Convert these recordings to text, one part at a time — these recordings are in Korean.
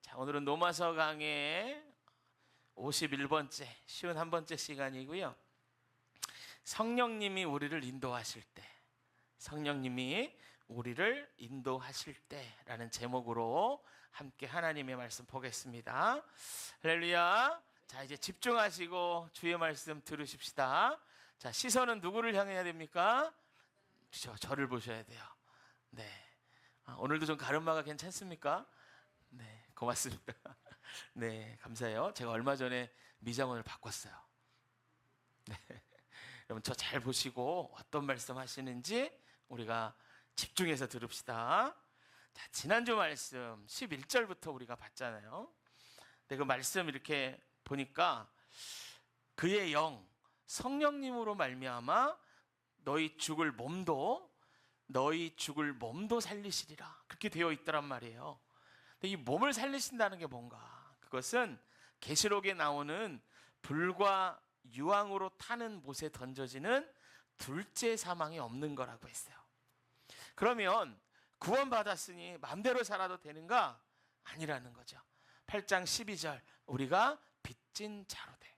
자, 오늘은 로마서 강의 51번째, 51번째 시간이고요. 성령님이 우리를 인도하실 때, 성령님이 우리를 인도하실 때라는 제목으로 함께 하나님의 말씀 보겠습니다. 할렐루야. 자, 이제 집중하시고 주의 말씀 들으십시다. 자, 시선은 누구를 향해야 됩니까? 저를 보셔야 돼요. 네. 오늘도 좀 가르마가 괜찮습니까? 네, 고맙습니다. 네, 감사해요. 제가 얼마 전에 미장원을 바꿨어요. 네, 여러분 저 잘 보시고 어떤 말씀 하시는지 우리가 집중해서 들읍시다. 자, 지난주 말씀 11절부터 우리가 봤잖아요. 근데 그 말씀 이렇게 보니까 그의 영, 성령님으로 말미암아 너희 죽을 몸도 살리시리라, 그렇게 되어 있더란 말이에요. 근데 이 몸을 살리신다는 게 뭔가? 그것은 계시록에 나오는 불과 유황으로 타는 못에 던져지는 둘째 사망이 없는 거라고 했어요. 그러면 구원받았으니 마음대로 살아도 되는가? 아니라는 거죠. 8장 12절, 우리가 빚진 자로 돼.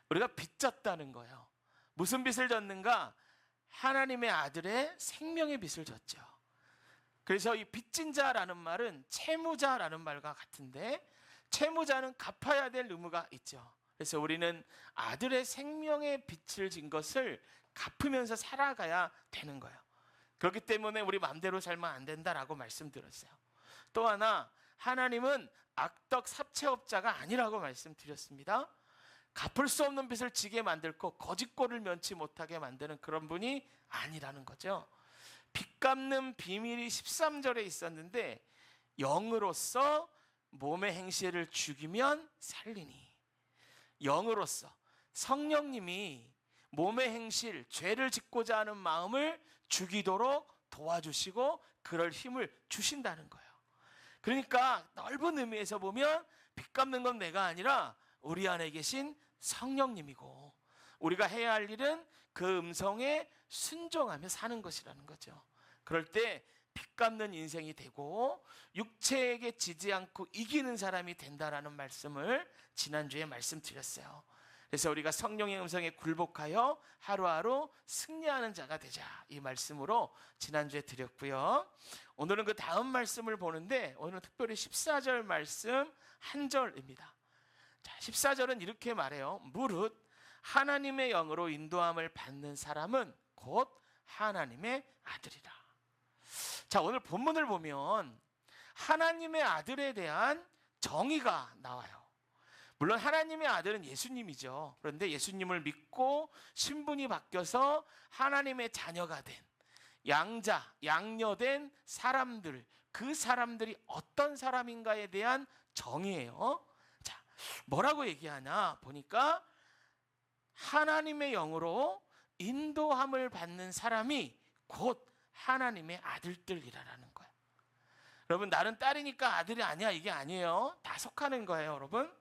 우리가 빚졌다는 거예요. 무슨 빚을 졌는가? 하나님의 아들의 생명의 빚을 졌죠. 그래서 이 빚진 자라는 말은 채무자라는 말과 같은데, 채무자는 갚아야 될 의무가 있죠. 그래서 우리는 아들의 생명의 빚을 진 것을 갚으면서 살아가야 되는 거예요. 그렇기 때문에 우리 마음대로 살면 안 된다라고 말씀드렸어요. 또 하나, 하나님은 악덕 삽채업자가 아니라고 말씀드렸습니다. 갚을 수 없는 빚을 지게 만들고 거짓골을 면치 못하게 만드는 그런 분이 아니라는 거죠. 빚 갚는 비밀이 13절에 있었는데, 영으로서 몸의 행실을 죽이면 살리니. 영으로서 성령님이 몸의 행실, 죄를 짓고자 하는 마음을 죽이도록 도와주시고 그럴 힘을 주신다는 거예요. 그러니까 넓은 의미에서 보면 빚 갚는 건 내가 아니라 우리 안에 계신 성령님이고, 우리가 해야 할 일은 그 음성에 순종하며 사는 것이라는 거죠. 그럴 때 빚 갚는 인생이 되고 육체에게 지지 않고 이기는 사람이 된다라는 말씀을 지난주에 말씀드렸어요. 그래서 우리가 성령의 음성에 굴복하여 하루하루 승리하는 자가 되자, 이 말씀으로 지난주에 드렸고요. 오늘은 그 다음 말씀을 보는데, 오늘은 특별히 14절 말씀 한 절입니다. 자, 14절은 이렇게 말해요. 무릇 하나님의 영으로 인도함을 받는 사람은 곧 하나님의 아들이라. 자, 오늘 본문을 보면 하나님의 아들에 대한 정의가 나와요. 물론 하나님의 아들은 예수님이죠. 그런데 예수님을 믿고 신분이 바뀌어서 하나님의 자녀가 된 양자, 양녀된 사람들, 그 사람들이 어떤 사람인가에 대한 정의예요. 자, 뭐라고 얘기하나 보니까 하나님의 영으로 인도함을 받는 사람이 곧 하나님의 아들들이라는 거예요. 여러분, 나는 딸이니까 아들이 아니야, 이게 아니에요. 다 속하는 거예요, 여러분.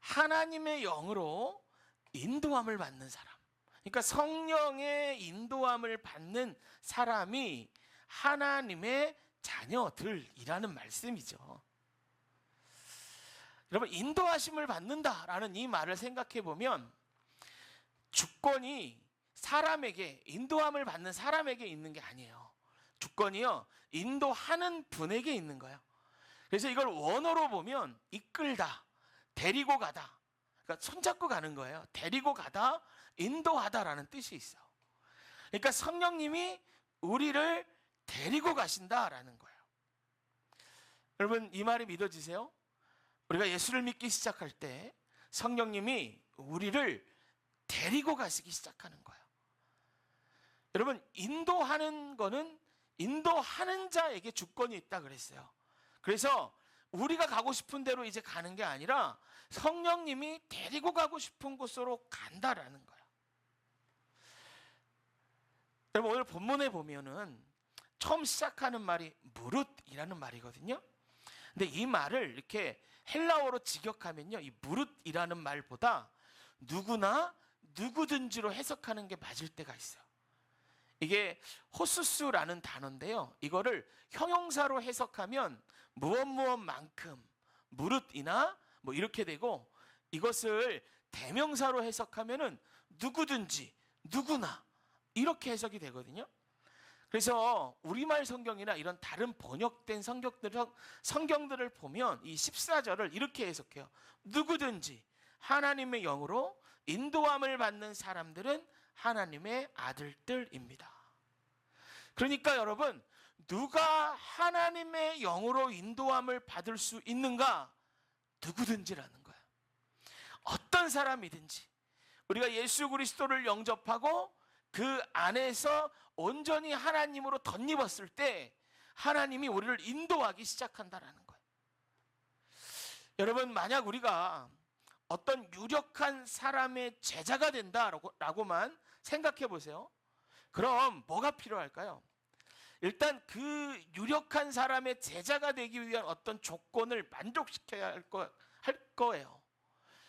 하나님의 영으로 인도함을 받는 사람, 그러니까 성령의 인도함을 받는 사람이 하나님의 자녀들이라는 말씀이죠. 여러분, 인도하심을 받는다라는 이 말을 생각해 보면 주권이 사람에게, 인도함을 받는 사람에게 있는 게 아니에요. 주권이요, 인도하는 분에게 있는 거예요. 그래서 이걸 원어로 보면 이끌다, 데리고 가다, 그러니까 손잡고 가는 거예요. 데리고 가다, 인도하다라는 뜻이 있어요. 그러니까 성령님이 우리를 데리고 가신다라는 거예요. 여러분, 이 말이 믿어지세요? 우리가 예수를 믿기 시작할 때 성령님이 우리를 데리고 가시기 시작하는 거예요. 여러분, 인도하는 거는 인도하는 자에게 주권이 있다 그랬어요. 그래서 우리가 가고 싶은 대로 이제 가는 게 아니라 성령님이 데리고 가고 싶은 곳으로 간다라는 거예요. 여러분, 오늘 본문에 보면은 처음 시작하는 말이 무릇이라는 말이거든요. 근데 이 말을 이렇게 헬라어로 직역하면요, 이 무릇이라는 말보다 누구나 누구든지로 해석하는 게 맞을 때가 있어요. 이게 호수스라는 단어인데요. 이거를 형용사로 해석하면 무엇만큼, 무릇이나 뭐 이렇게 되고, 이것을 대명사로 해석하면은 누구든지, 누구나 이렇게 해석이 되거든요. 그래서 우리말 성경이나 이런 다른 번역된 성경들을 보면 이 14절을 이렇게 해석해요. 누구든지 하나님의 영으로 인도함을 받는 사람들은 하나님의 아들들입니다. 그러니까 여러분, 누가 하나님의 영으로 인도함을 받을 수 있는가? 누구든지라는 거예요. 어떤 사람이든지 우리가 예수 그리스도를 영접하고 그 안에서 온전히 하나님으로 덧입었을 때 하나님이 우리를 인도하기 시작한다라는 거예요. 여러분, 만약 우리가 어떤 유력한 사람의 제자가 된다라고만 생각해 보세요. 그럼 뭐가 필요할까요? 일단 그 유력한 사람의 제자가 되기 위한 어떤 조건을 만족시켜야 할 거예요.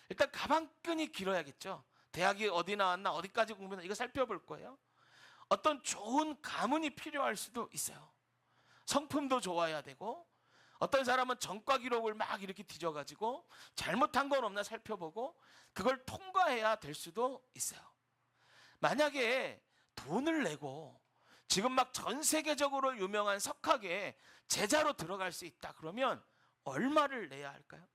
일단 가방끈이 길어야겠죠. 대학이 어디 나왔나, 어디까지 공부했나, 이거 살펴볼 거예요. 어떤 좋은 가문이 필요할 수도 있어요. 성품도 좋아야 되고, 어떤 사람은 전과 기록을 막 이렇게 뒤져가지고 잘못한 건 없나 살펴보고 그걸 통과해야 될 수도 있어요. 만약에 돈을 내고 지금 막 전 세계적으로 유명한 석학에 제자로 들어갈 수 있다 그러면 얼마를 내야 할까요?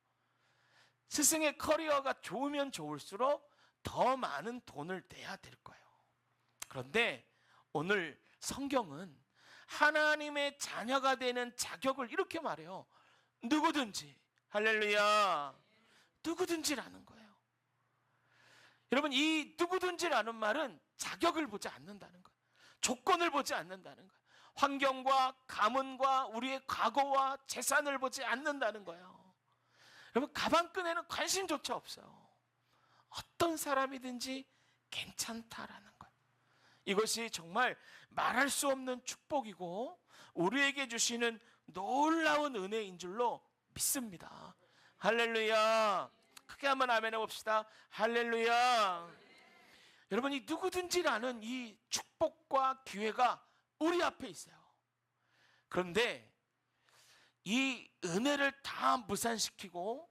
스승의 커리어가 좋으면 좋을수록 더 많은 돈을 내야 될 거예요. 그런데 오늘 성경은 하나님의 자녀가 되는 자격을 이렇게 말해요. 누구든지. 할렐루야. 누구든지라는 거예요. 여러분, 이 누구든지라는 말은 자격을 보지 않는다는 거예요. 조건을 보지 않는다는 거예요. 환경과 가문과 우리의 과거와 재산을 보지 않는다는 거예요. 여러분, 가방끈에는 관심조차 없어요. 어떤 사람이든지 괜찮다라는 거예요. 이것이 정말 말할 수 없는 축복이고 우리에게 주시는 놀라운 은혜인 줄로 믿습니다. 할렐루야. 크게 한번 아멘 해봅시다. 할렐루야. 여러분, 이 누구든지라는 이 축복과 기회가 우리 앞에 있어요. 그런데 이 은혜를 다 무산시키고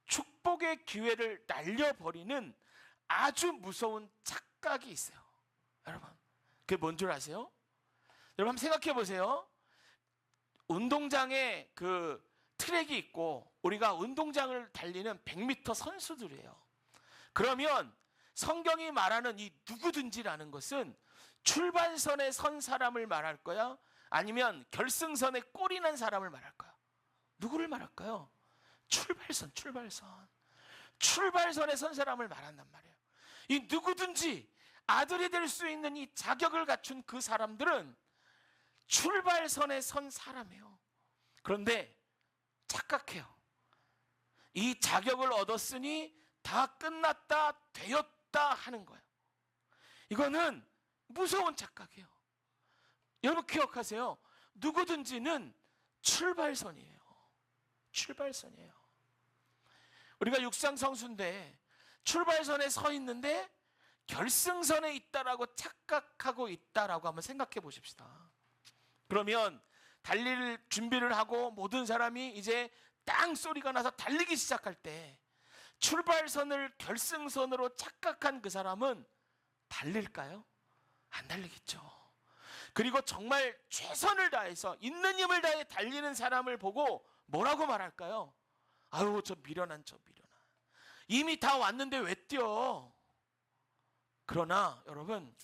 축복의 기회를 날려버리는 아주 무서운 착각이 있어요. 여러분, 그게 뭔 줄 아세요? 여러분, 한번 생각해 보세요. 운동장에 그 트랙이 있고 우리가 운동장을 달리는 100m 선수들이에요. 그러면 성경이 말하는 이 누구든지라는 것은 출발선에 선 사람을 말할 거야? 아니면 결승선에 골이 난 사람을 말할 거야? 누구를 말할까요? 출발선에 선 사람을 말한단 말이에요. 이 누구든지 아들이 될 수 있는 이 자격을 갖춘 그 사람들은 출발선에 선 사람이에요. 그런데 착각해요. 이 자격을 얻었으니 다 끝났다, 되었다 하는 거예요. 이거는 무서운 착각이에요. 여러분 기억하세요. 누구든지는 출발선이에요. 출발선이에요. 우리가 육상 선수인데 출발선에 서 있는데 결승선에 있다라고 착각하고 있다라고 한번 생각해 보십시다. 그러면 달릴 준비를 하고 모든 사람이 이제 땅 소리가 나서 달리기 시작할 때 출발선을 결승선으로 착각한 그 사람은 달릴까요? 안 달리겠죠. 그리고 정말 최선을 다해서 있는 힘을 다해 달리는 사람을 보고 뭐라고 말할까요? 아유, 저 미련한. 이미 다 왔는데 왜 뛰어? 그러나 여러분,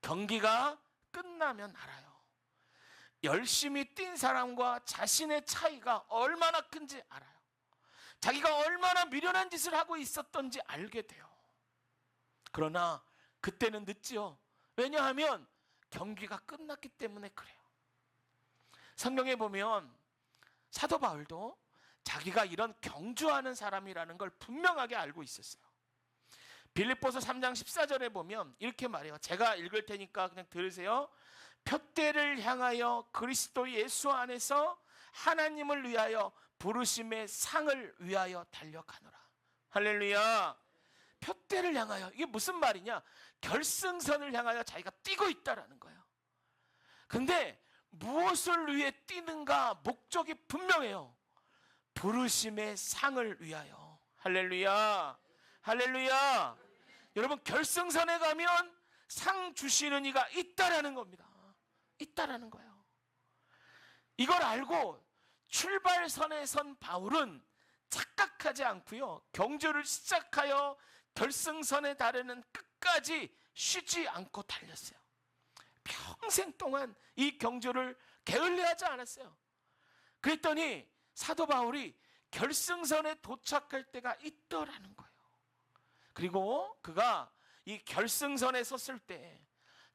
경기가 끝나면 알아요. 열심히 뛴 사람과 자신의 차이가 얼마나 큰지 알아요. 자기가 얼마나 미련한 짓을 하고 있었던지 알게 돼요. 그러나 그때는 늦지요. 왜냐하면 경기가 끝났기 때문에 그래요. 성경에 보면 사도 바울도 자기가 이런 경주하는 사람이라는 걸 분명하게 알고 있었어요. 빌립보서 3장 14절에 보면 이렇게 말해요. 제가 읽을 테니까 그냥 들으세요. 표대를 향하여 그리스도 예수 안에서 하나님을 위하여 부르심의 상을 위하여 달려가노라. 할렐루야. 표대를 향하여, 이게 무슨 말이냐? 결승선을 향하여 자기가 뛰고 있다라는 거예요. 근데 무엇을 위해 뛰는가? 목적이 분명해요. 부르심의 상을 위하여. 할렐루야, 할렐루야. 여러분, 결승선에 가면 상 주시는 이가 있다라는 겁니다. 있다라는 거예요. 이걸 알고 출발선에 선 바울은 착각하지 않고요, 경주를 시작하여 결승선에 달하는 끝까지 쉬지 않고 달렸어요. 평생 동안 이 경주를 게을리하지 않았어요. 그랬더니 사도 바울이 결승선에 도착할 때가 있더라는 거예요. 그리고 그가 이 결승선에 섰을 때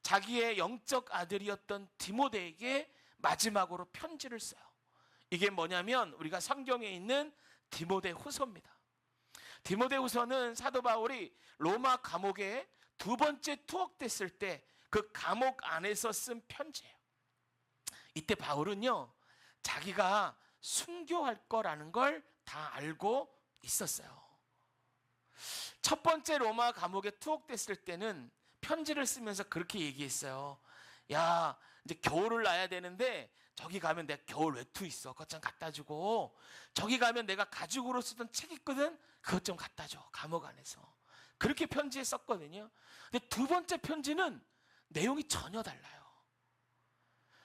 자기의 영적 아들이었던 디모데에게 마지막으로 편지를 써요. 이게 뭐냐면 우리가 성경에 있는 디모데 후서입니다. 디모데 후서는 사도 바울이 로마 감옥에 두 번째 투옥됐을 때 그 감옥 안에서 쓴 편지예요. 이때 바울은요, 자기가 순교할 거라는 걸 다 알고 있었어요. 첫 번째 로마 감옥에 투옥됐을 때는 편지를 쓰면서 그렇게 얘기했어요. 야, 이제 겨울을 나야 되는데 저기 가면 내가 겨울 외투 있어, 그것 좀 갖다 주고, 저기 가면 내가 가죽으로 쓰던 책 있거든, 그것 좀 갖다 줘, 감옥 안에서. 그렇게 편지에 썼거든요. 근데 두 번째 편지는 내용이 전혀 달라요.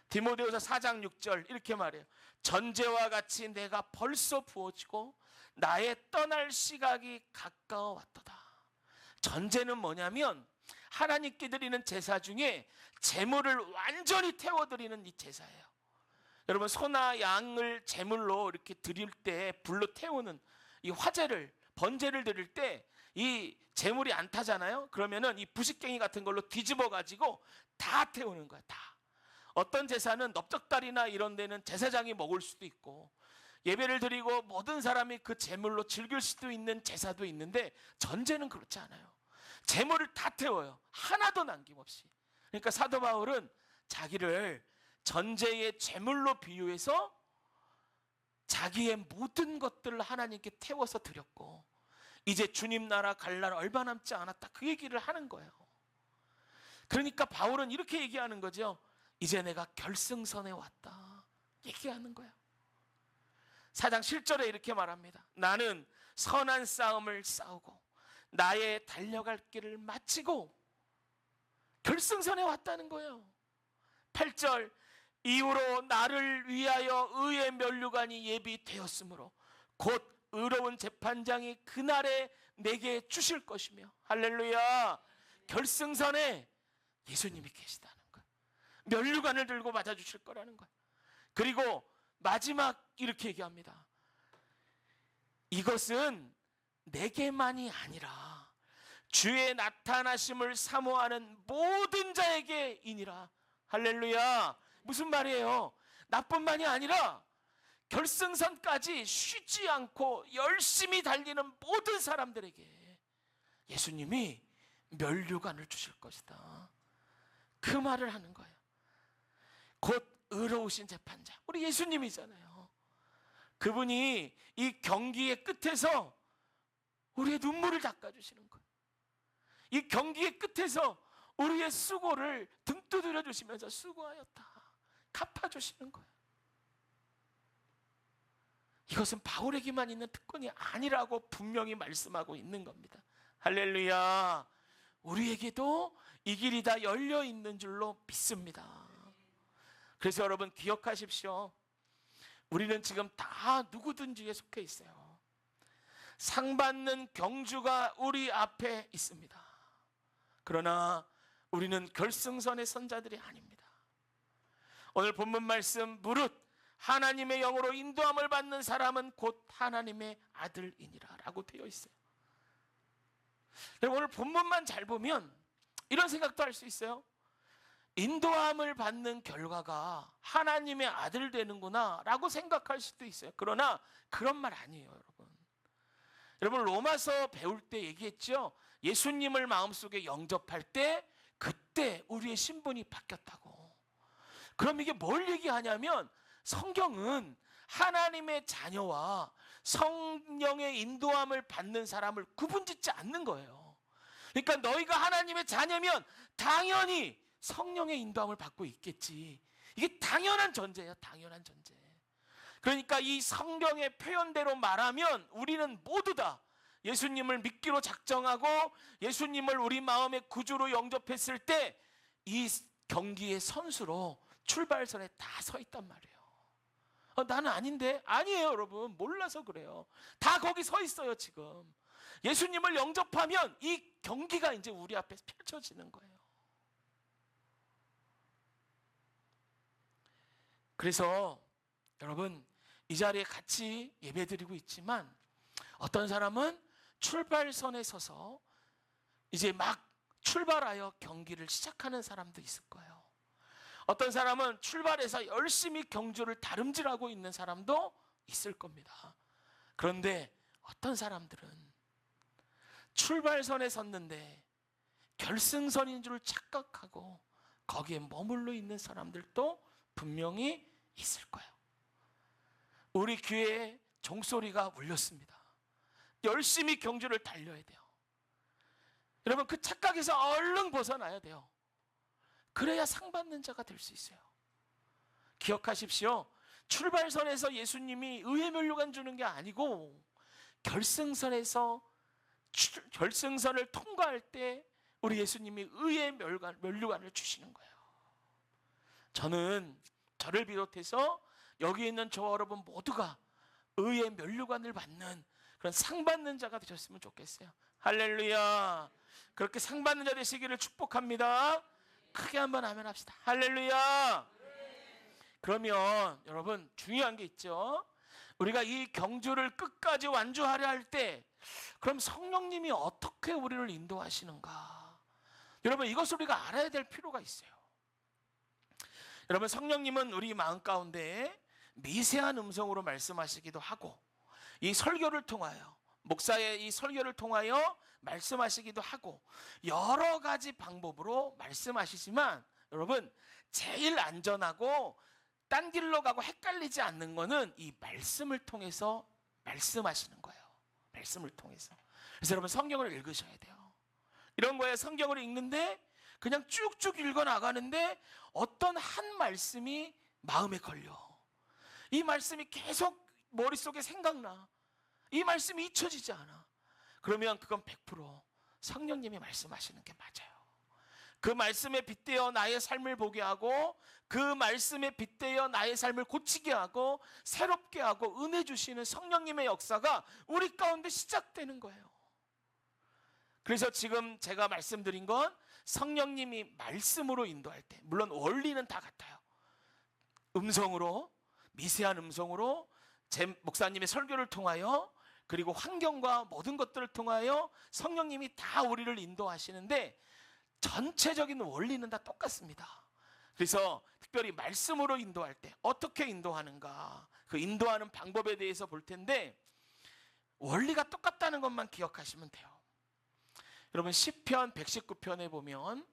디모데후서 4장 6절 이렇게 말해요. 전제와 같이 내가 벌써 부어지고 나의 떠날 시각이 가까워 왔도다. 전제는 뭐냐면 하나님께 드리는 제사 중에 제물을 완전히 태워드리는 이 제사예요. 여러분, 소나 양을 제물로 이렇게 드릴 때 불로 태우는 이 화제를, 번제를 드릴 때 이 제물이 안 타잖아요. 그러면은 이 부싯갱이 같은 걸로 뒤집어 가지고 다 태우는 거야, 다. 어떤 제사는 넓적다리나 이런 데는 제사장이 먹을 수도 있고, 예배를 드리고 모든 사람이 그 제물로 즐길 수도 있는 제사도 있는데, 전제는 그렇지 않아요. 제물을 다 태워요, 하나도 남김없이. 그러니까 사도 바울은 자기를 전제의 제물로 비유해서 자기의 모든 것들을 하나님께 태워서 드렸고, 이제 주님 나라 갈 날 얼마 남지 않았다, 그 얘기를 하는 거예요. 그러니까 바울은 이렇게 얘기하는 거죠. 이제 내가 결승선에 왔다, 얘기하는 거예요. 4장 7절에 이렇게 말합니다. 나는 선한 싸움을 싸우고 나의 달려갈 길을 마치고 결승선에 왔다는 거예요. 8절, 이후로 나를 위하여 의의 면류관이 예비되었으므로 곧 의로운 재판장이 그날에 내게 주실 것이며. 할렐루야. 결승선에 예수님이 계시다는 거예요. 면류관을 들고 맞아주실 거라는 거예요. 그리고 마지막 이렇게 얘기합니다. 이것은 내게만이 아니라 주의 나타나심을 사모하는 모든 자에게이니라. 할렐루야. 무슨 말이에요? 나뿐만이 아니라 결승선까지 쉬지 않고 열심히 달리는 모든 사람들에게 예수님이 면류관을 주실 것이다, 그 말을 하는 거예요. 곧 의로우신 재판장, 우리 예수님이잖아요. 그분이 이 경기의 끝에서 우리의 눈물을 닦아주시는 거예요. 이 경기의 끝에서 우리의 수고를 등 두드려 주시면서 수고하였다, 갚아주시는 거예요. 이것은 바울에게만 있는 특권이 아니라고 분명히 말씀하고 있는 겁니다. 할렐루야. 우리에게도 이 길이 다 열려 있는 줄로 믿습니다. 그래서 여러분 기억하십시오. 우리는 지금 다 누구든지에 속해 있어요. 상 받는 경주가 우리 앞에 있습니다. 그러나 우리는 결승선의 선자들이 아닙니다. 오늘 본문 말씀, 무릇 하나님의 영으로 인도함을 받는 사람은 곧 하나님의 아들이니라 라고 되어 있어요. 오늘 본문만 잘 보면 이런 생각도 할 수 있어요. 인도함을 받는 결과가 하나님의 아들 되는구나 라고 생각할 수도 있어요. 그러나 그런 말 아니에요, 여러분. 여러분, 로마서 배울 때 얘기했죠. 예수님을 마음속에 영접할 때 그때 우리의 신분이 바뀌었다고. 그럼 이게 뭘 얘기하냐면, 성경은 하나님의 자녀와 성령의 인도함을 받는 사람을 구분짓지 않는 거예요. 그러니까 너희가 하나님의 자녀면 당연히 성령의 인도함을 받고 있겠지. 이게 당연한 전제예요. 당연한 전제. 그러니까 이 성경의 표현대로 말하면 우리는 모두 다 예수님을 믿기로 작정하고 예수님을 우리 마음의 구주로 영접했을 때 이 경기의 선수로 출발선에 다 서 있단 말이에요. 나는 아닌데. 아니에요, 여러분. 몰라서 그래요. 다 거기 서 있어요, 지금. 예수님을 영접하면 이 경기가 이제 우리 앞에 펼쳐지는 거예요. 그래서 여러분, 이 자리에 같이 예배드리고 있지만 어떤 사람은 출발선에 서서 이제 막 출발하여 경기를 시작하는 사람도 있을 거예요. 어떤 사람은 출발해서 열심히 경주를 다름질하고 있는 사람도 있을 겁니다. 그런데 어떤 사람들은 출발선에 섰는데 결승선인 줄 착각하고 거기에 머물러 있는 사람들도 분명히 있을 거예요. 우리 귀에 종소리가 울렸습니다. 열심히 경주를 달려야 돼요. 여러분, 그 착각에서 얼른 벗어나야 돼요. 그래야 상 받는 자가 될 수 있어요. 기억하십시오. 출발선에서 예수님이 의의 면류관 주는 게 아니고 결승선에서 결승선을 통과할 때 우리 예수님이 의의 면류관을 주시는 거예요. 저를 비롯해서 여기 있는 저와 여러분 모두가 의의 면류관을 받는 그런 상 받는 자가 되셨으면 좋겠어요. 할렐루야. 그렇게 상 받는 자 되시기를 축복합니다. 크게 한번 아멘 합시다. 할렐루야. 그러면 여러분, 중요한 게 있죠. 우리가 이 경주를 끝까지 완주하려 할 때 그럼 성령님이 어떻게 우리를 인도하시는가? 여러분, 이것을 우리가 알아야 될 필요가 있어요. 여러분, 성령님은 우리 마음 가운데 미세한 음성으로 말씀하시기도 하고 이 설교를 통하여, 목사의 이 설교를 통하여 말씀하시기도 하고 여러 가지 방법으로 말씀하시지만 여러분, 제일 안전하고 딴 길로 가고 헷갈리지 않는 거는 이 말씀을 통해서 말씀하시는 거예요. 말씀을 통해서. 그래서 여러분, 성경을 읽으셔야 돼요. 이런 거에 성경을 읽는데 그냥 쭉쭉 읽어 나가는데 어떤 한 말씀이 마음에 걸려. 이 말씀이 계속 머릿속에 생각나. 이 말씀이 잊혀지지 않아. 그러면 그건 100% 성령님이 말씀하시는 게 맞아요. 그 말씀에 빗대어 나의 삶을 보게 하고 그 말씀에 빗대어 나의 삶을 고치게 하고 새롭게 하고 은혜 주시는 성령님의 역사가 우리 가운데 시작되는 거예요. 그래서 지금 제가 말씀드린 건 성령님이 말씀으로 인도할 때, 물론 원리는 다 같아요. 음성으로, 미세한 음성으로 제 목사님의 설교를 통하여 그리고 환경과 모든 것들을 통하여 성령님이 다 우리를 인도하시는데 전체적인 원리는 다 똑같습니다. 그래서 특별히 말씀으로 인도할 때 어떻게 인도하는가, 그 인도하는 방법에 대해서 볼 텐데 원리가 똑같다는 것만 기억하시면 돼요. 여러분, 시편 119편에 보면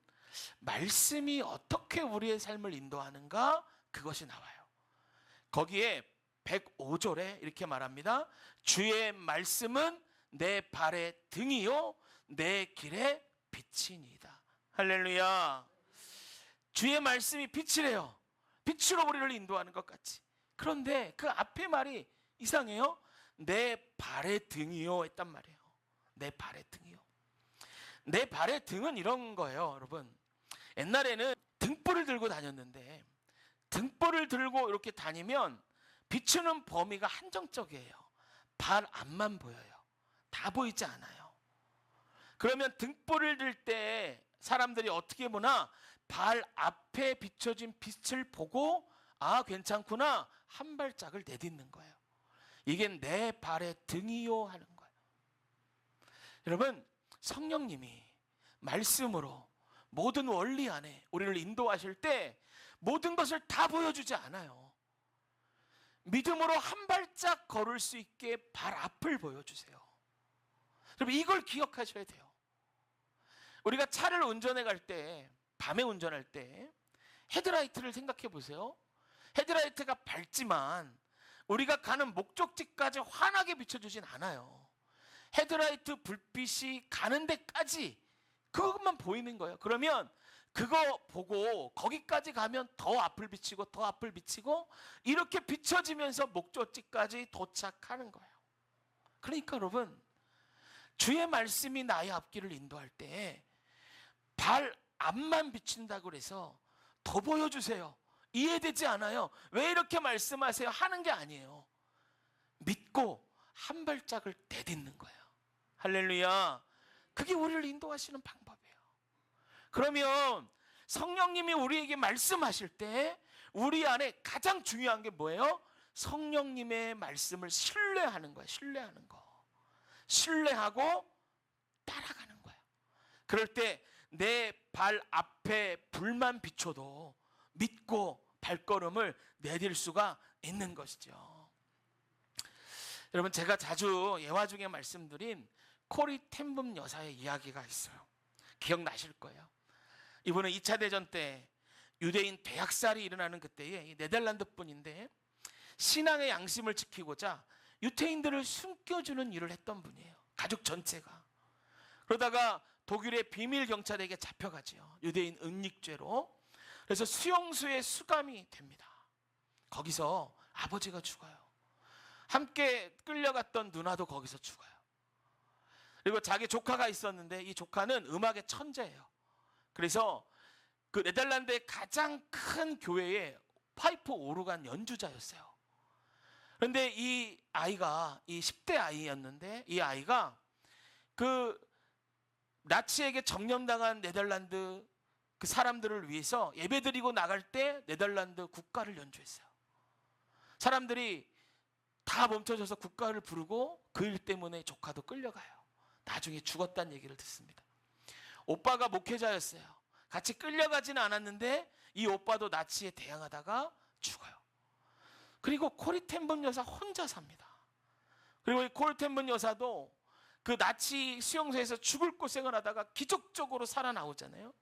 말씀이 어떻게 우리의 삶을 인도하는가 그것이 나와요. 거기에 105절에 이렇게 말합니다. 주의 말씀은 내 발의 등이요 내 길의 빛이니이다. 할렐루야. 주의 말씀이 빛이래요. 빛으로 우리를 인도하는 것 같이. 그런데 그 앞에 말이 이상해요. 내 발의 등이요 했단 말이에요. 내 발의 등이요. 내 발의 등은 이런 거예요, 여러분. 옛날에는 등불을 들고 다녔는데 등불을 들고 이렇게 다니면 비추는 범위가 한정적이에요. 발 앞만 보여요. 다 보이지 않아요. 그러면 등불을 들 때 사람들이 어떻게 보나 발 앞에 비춰진 빛을 보고 아, 괜찮구나 한 발짝을 내딛는 거예요. 이게 내 발의 등이요 하는 거예요. 여러분, 성령님이 말씀으로 모든 원리 안에 우리를 인도하실 때 모든 것을 다 보여주지 않아요. 믿음으로 한 발짝 걸을 수 있게 발 앞을 보여주세요. 여러분, 이걸 기억하셔야 돼요. 우리가 차를 운전해 갈 때, 밤에 운전할 때 헤드라이트를 생각해 보세요. 헤드라이트가 밝지만 우리가 가는 목적지까지 환하게 비춰주진 않아요. 헤드라이트 불빛이 가는 데까지 그것만 보이는 거예요. 그러면 그거 보고 거기까지 가면 더 앞을 비치고 더 앞을 비치고 이렇게 비춰지면서 목적지까지 도착하는 거예요. 그러니까 여러분, 주의 말씀이 나의 앞길을 인도할 때 발 앞만 비춘다고 그래서 더 보여주세요, 이해되지 않아요, 왜 이렇게 말씀하세요 하는 게 아니에요. 믿고 한 발짝을 내딛는 거예요. 할렐루야. 그게 우리를 인도하시는 방법이에요. 그러면 성령님이 우리에게 말씀하실 때 우리 안에 가장 중요한 게 뭐예요? 성령님의 말씀을 신뢰하는 거예요. 신뢰하는 거. 신뢰하고 따라가는 거예요. 그럴 때 내 발 앞에 불만 비춰도 믿고 발걸음을 내딜 수가 있는 것이죠. 여러분, 제가 자주 예화 중에 말씀드린 코리 텐붐 여사의 이야기가 있어요. 기억나실 거예요. 이분은 2차 대전 때 유대인 대학살이 일어나는 그때에 네덜란드 분인데 신앙의 양심을 지키고자 유태인들을 숨겨주는 일을 했던 분이에요. 가족 전체가. 그러다가 독일의 비밀 경찰에게 잡혀가지요. 유대인 은닉죄로. 그래서 수용소에 수감이 됩니다. 거기서 아버지가 죽어요. 함께 끌려갔던 누나도 거기서 죽어요. 그리고 자기 조카가 있었는데 이 조카는 음악의 천재예요. 그래서 그 네덜란드의 가장 큰 교회의 파이프 오르간 연주자였어요. 그런데 이 아이가, 이 10대 아이였는데 이 아이가 그 나치에게 정념당한 네덜란드 그 사람들을 위해서 예배드리고 나갈 때 네덜란드 국가를 연주했어요. 사람들이 다 멈춰져서 국가를 부르고 그 일 때문에 조카도 끌려가요. 나중에 죽었다는 얘기를 듣습니다. 오빠가 목회자였어요. 같이 끌려가지는 않았는데 이 오빠도 나치에 대항하다가 죽어요. 그리고 코리 텐붐 여사 혼자 삽니다. 그리고 이 코리 텐붐 여사도 그 나치 수용소에서 죽을 고생을 하다가 기적적으로 살아나오잖아요.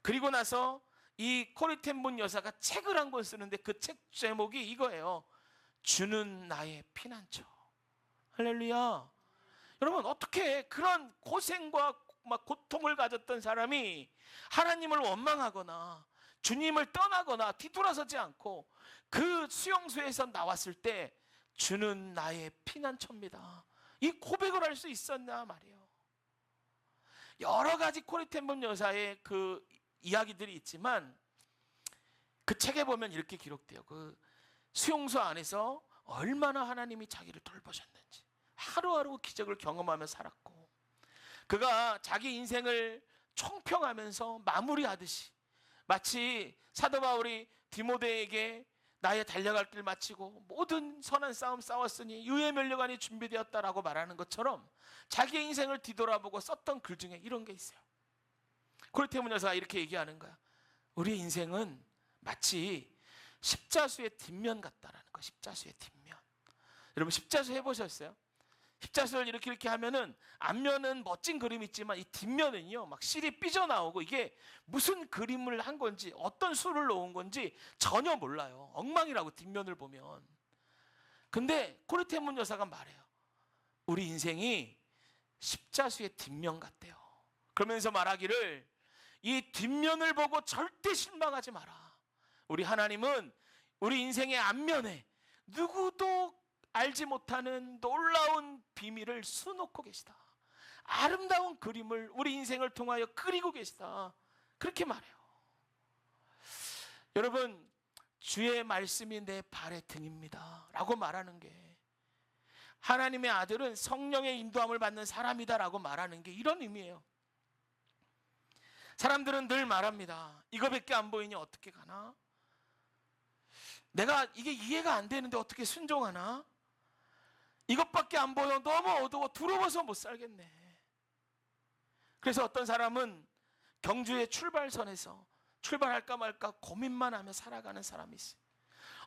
그리고 나서 이 코리 텐붐 여사가 책을 한 권 쓰는데 그 책 제목이 이거예요. 주는 나의 피난처. 할렐루야. 여러분, 어떻게 그런 고생과 막 고통을 가졌던 사람이 하나님을 원망하거나 주님을 떠나거나 뒤돌아서지 않고 그 수용소에서 나왔을 때 주는 나의 피난처입니다, 이 고백을 할 수 있었냐 말이에요. 여러 가지 코리 텐붐 여사의 그 이야기들이 있지만 그 책에 보면 이렇게 기록돼요. 그 수용소 안에서 얼마나 하나님이 자기를 돌보셨는지 하루하루 기적을 경험하며 살았고, 그가 자기 인생을 총평하면서 마무리하듯이 마치 사도 바울이 디모데에게 나의 달려갈 길 마치고 모든 선한 싸움 싸웠으니 유의 면류관이 준비되었다라고 말하는 것처럼 자기의 인생을 뒤돌아보고 썼던 글 중에 이런 게 있어요. 코리 텐붐 여사가 이렇게 얘기하는 거야. 우리 인생은 마치 십자수의 뒷면 같다라는 거. 십자수의 뒷면. 여러분, 십자수 해보셨어요? 십자수를 이렇게 하면은 앞면은 멋진 그림이 있지만 이 뒷면은요 막 실이 삐져나오고 이게 무슨 그림을 한 건지 어떤 수를 놓은 건지 전혀 몰라요. 엉망이라고 뒷면을 보면. 근데 코리 텐붐 여사가 말해요. 우리 인생이 십자수의 뒷면 같대요. 그러면서 말하기를 이 뒷면을 보고 절대 실망하지 마라. 우리 하나님은 우리 인생의 앞면에 누구도 알지 못하는 놀라운 비밀을 수놓고 계시다. 아름다운 그림을 우리 인생을 통하여 그리고 계시다. 그렇게 말해요. 여러분, 주의 말씀이 내 발의 등입니다 라고 말하는 게, 하나님의 아들은 성령의 인도함을 받는 사람이다 라고 말하는 게 이런 의미예요. 사람들은 늘 말합니다. 이거밖에 안 보이니 어떻게 가나? 내가 이게 이해가 안 되는데 어떻게 순종하나? 이것밖에 안 보여. 너무 어두워. 두려워서 못 살겠네. 그래서 어떤 사람은 경주의 출발선에서 출발할까 말까 고민만 하며 살아가는 사람이 있어요.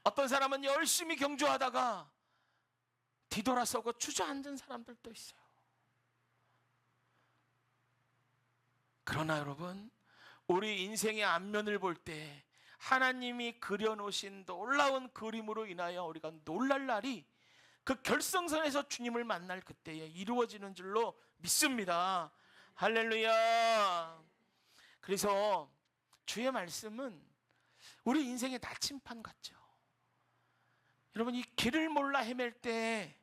어떤 사람은 열심히 경주하다가 뒤돌아서고 주저앉은 사람들도 있어요. 그러나 여러분, 우리 인생의 앞면을 볼 때 하나님이 그려놓으신 놀라운 그림으로 인하여 우리가 놀랄 날이 그 결승선에서 주님을 만날 그때에 이루어지는 줄로 믿습니다. 할렐루야. 그래서 주의 말씀은 우리 인생의 나침판 같죠. 여러분, 이 길을 몰라 헤맬 때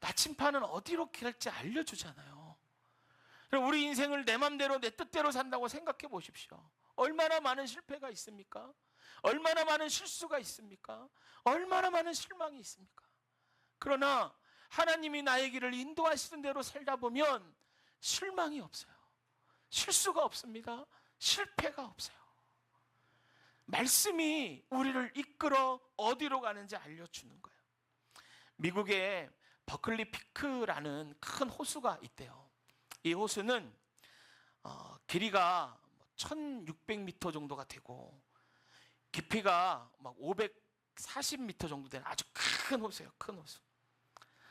나침판은 어디로 갈지 알려주잖아요. 우리 인생을 내 맘대로 내 뜻대로 산다고 생각해 보십시오. 얼마나 많은 실패가 있습니까? 얼마나 많은 실수가 있습니까? 얼마나 많은 실망이 있습니까? 그러나 하나님이 나의 길을 인도하시는 대로 살다 보면 실망이 없어요. 실수가 없습니다. 실패가 없어요. 말씀이 우리를 이끌어 어디로 가는지 알려주는 거예요. 미국에 버클리 피크라는 큰 호수가 있대요. 이 호수는 길이가 1600m 정도가 되고 깊이가 막 540m 정도 되는 아주 큰 호수예요. 큰 호수.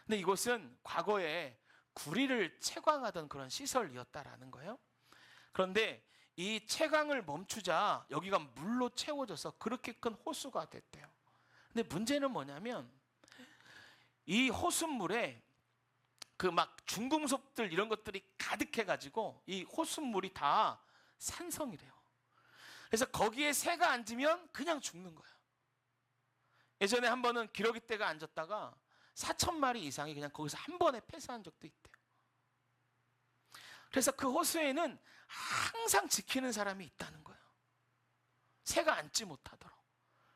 근데 이곳은 과거에 구리를 채광하던 그런 시설이었다라는 거예요. 그런데 이 채광을 멈추자 여기가 물로 채워져서 그렇게 큰 호수가 됐대요. 근데 문제는 뭐냐면 이 호수물에 그 막 중금속들 이런 것들이 가득해가지고 이 호수물이 다 산성이래요. 그래서 거기에 새가 앉으면 그냥 죽는 거예요. 예전에 한 번은 기러기 떼가 앉았다가 4,000마리 이상이 그냥 거기서 한 번에 폐사한 적도 있대요. 그래서 그 호수에는 항상 지키는 사람이 있다는 거예요. 새가 앉지 못하도록.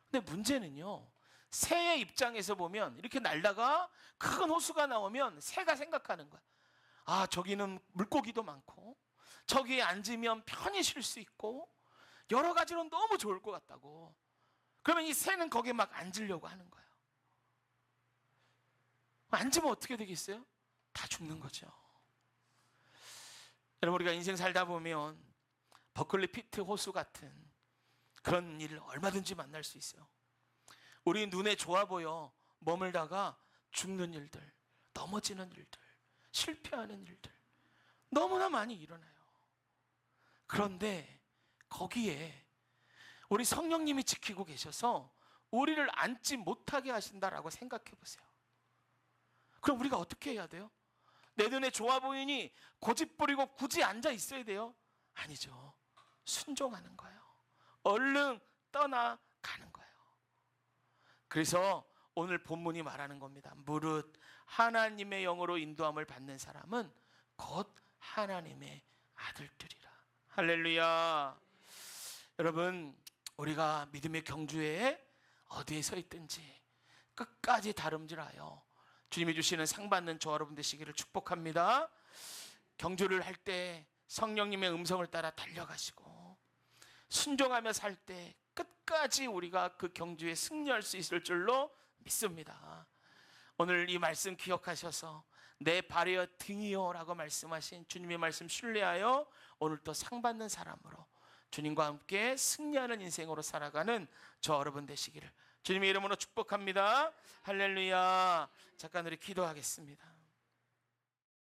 근데 문제는요, 새의 입장에서 보면 이렇게 날다가 큰 호수가 나오면 새가 생각하는 거야. 아, 저기는 물고기도 많고 저기에 앉으면 편히 쉴 수 있고 여러 가지로 너무 좋을 것 같다고. 그러면 이 새는 거기에 막 앉으려고 하는 거예요. 앉으면 어떻게 되겠어요? 다 죽는 거죠. 여러분, 우리가 인생 살다 보면 버클리 피트 호수 같은 그런 일을 얼마든지 만날 수 있어요. 우리 눈에 좋아 보여 머물다가 죽는 일들, 넘어지는 일들, 실패하는 일들 너무나 많이 일어나요. 그런데 거기에 우리 성령님이 지키고 계셔서 우리를 앉지 못하게 하신다라고 생각해 보세요. 그럼 우리가 어떻게 해야 돼요? 내 눈에 좋아 보이니 고집 부리고 굳이 앉아 있어야 돼요? 아니죠. 순종하는 거예요. 얼른 떠나가는 거예요. 그래서 오늘 본문이 말하는 겁니다. 무릇 하나님의 영으로 인도함을 받는 사람은 곧 하나님의 아들들이라. 할렐루야. 여러분, 우리가 믿음의 경주에 어디에 서 있든지 끝까지 다름질하여 주님이 주시는 상 받는 저와 여러분 되시기를 축복합니다. 경주를 할 때 성령님의 음성을 따라 달려가시고 순종하며 살 때 끝까지 우리가 그 경주에 승리할 수 있을 줄로 믿습니다. 오늘 이 말씀 기억하셔서 내 발이여 등이여 라고 말씀하신 주님의 말씀 신뢰하여 오늘 또 상 받는 사람으로 주님과 함께 승리하는 인생으로 살아가는 저 여러분 되시기를 주님의 이름으로 축복합니다. 할렐루야. 잠깐 우리 기도하겠습니다.